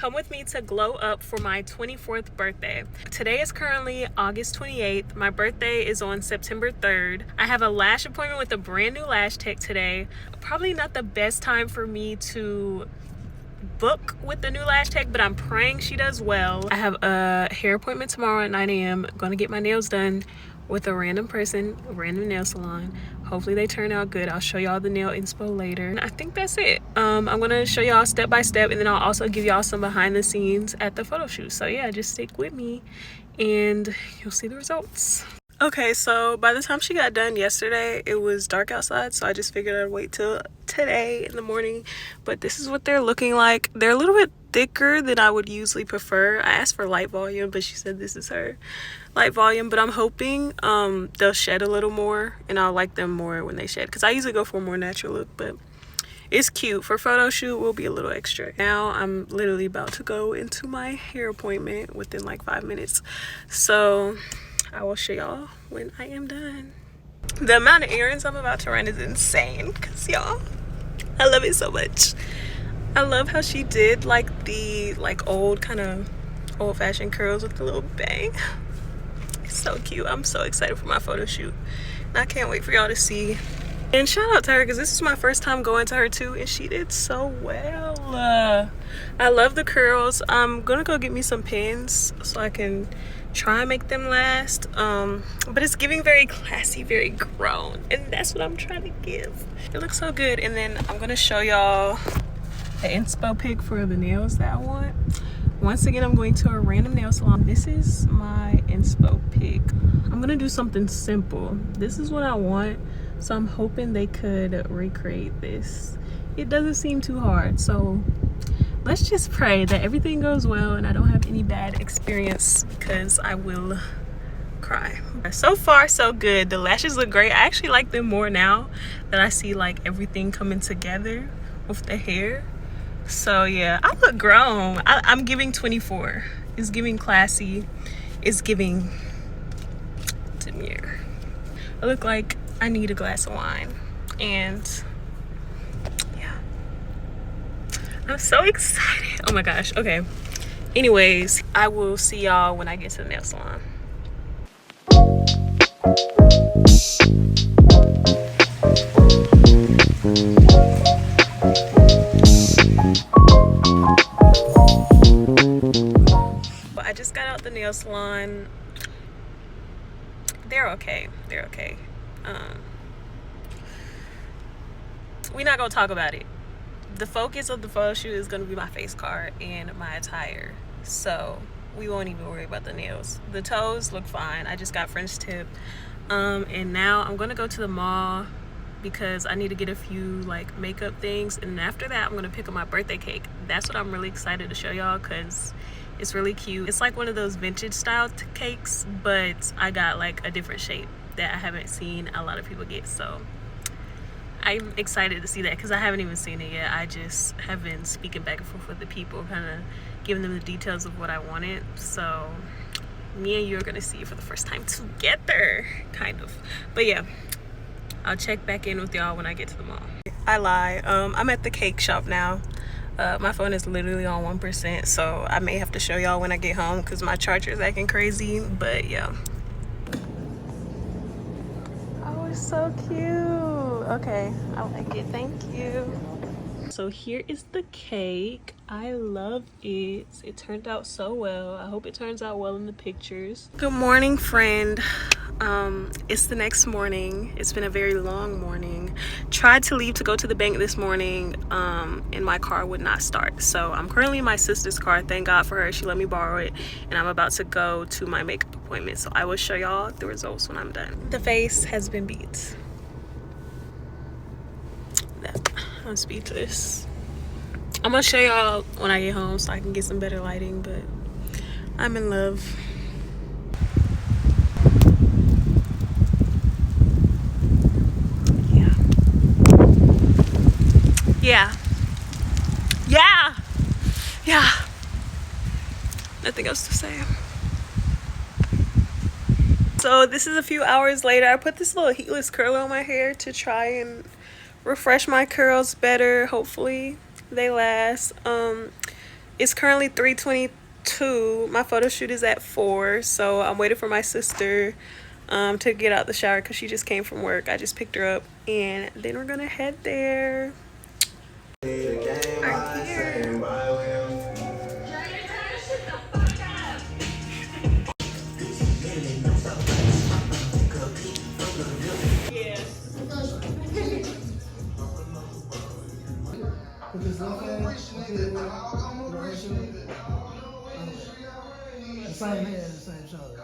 come with me to glow up for my 24th birthday. Today is currently August 28th. My birthday is on September 3rd. I have a lash appointment with a brand new lash tech today. Probably not the best time for me to book with the new lash tech, but I'm praying she does well. I have a hair appointment tomorrow at 9 a.m. Gonna get my nails done with a random person, a random nail salon. Hopefully they turn out good. I'll show y'all the nail inspo later. And I think that's it. I'm gonna show y'all step by step, and then I'll also give y'all some behind the scenes at the photo shoot. So yeah, just stick with me and you'll see the results. Okay, so by the time she got done yesterday, it was dark outside, so I just figured I'd wait till today in the morning. But this is what they're looking like. They're a little bit thicker than I would usually prefer. I asked for light volume, but she said this is her light volume. But I'm hoping they'll shed a little more, and I'll like them more when they shed, because I usually go for a more natural look. But it's cute. For photo shoot, will be a little extra. Now I'm literally about to go into my hair appointment within like 5 minutes, so I will show y'all when I am done. The amount of errands I'm about to run is insane, because y'all, I love it so much. I love how she did like the old kind of old-fashioned curls with the little bang. It's so cute. I'm so excited for my photo shoot, and I can't wait for y'all to see. And shout out to her, because this is my first time going to her too, and she did so well. I love the curls. I'm gonna go get me some pins so I can try and make them last. But it's giving very classy, very grown, and that's what I'm trying to give. It looks so good. And then I'm gonna show y'all the inspo pic for the nails that I want. Once again, I'm going to a random nail salon. This is my inspo pic. I'm gonna do something simple. This is what I want, so I'm hoping they could recreate this. It doesn't seem too hard, so let's just pray that everything goes well and I don't have any bad experience, because I will cry. So far so good. The lashes look great. I actually like them more now that I see like everything coming together with the hair. So yeah, I look grown. I'm giving 24. It's giving classy. It's giving demure. I look like I need a glass of wine, and yeah, I'm so excited. Oh my gosh. Okay, anyways, I will see y'all when I get to the nail salon. I just got out the nail salon. They're okay. We're not gonna talk about it. The focus of the photo shoot is gonna be my face card and my attire, so we won't even worry about the nails. The toes look fine. I just got French tip, and now I'm gonna go to the mall because I need to get a few like makeup things, and after that I'm gonna pick up my birthday cake. That's what I'm really excited to show y'all, because it's really cute. It's like one of those vintage style cakes, but I got like a different shape that I haven't seen a lot of people get, so I'm excited to see that, because I haven't even seen it yet. I just have been speaking back and forth with the people, kind of giving them the details of what I wanted. So me and you are gonna see it for the first time together, kind of. But yeah, I'll check back in with y'all when I get to the mall. I lie. I'm at the cake shop now. My phone is literally on 1%, so I may have to show y'all when I get home, because my charger is acting crazy. But yeah. Oh, it's so cute. Okay, I like it. Thank you. So here is the cake. I love it. It turned out so well. I hope it turns out well in the pictures. Good morning, friend. It's the next morning. It's been a very long morning. Tried to leave to go to the bank this morning, and my car would not start. So I'm currently in my sister's car. Thank God for her. She let me borrow it, and I'm about to go to my makeup appointment. So I will show y'all the results when I'm done. The face has been beat. I'm speechless. I'm gonna show y'all when I get home so I can get some better lighting, but I'm in love. Yeah. Nothing else to say. So this is a few hours later. I put this little heatless curl on my hair to try and refresh my curls better. Hopefully they last. It's currently 3:22. My photo shoot is at 4, so I'm waiting for my sister to get out the shower because she just came from work. I just picked her up, and then we're gonna head there. Right here. Same head, same shoulder.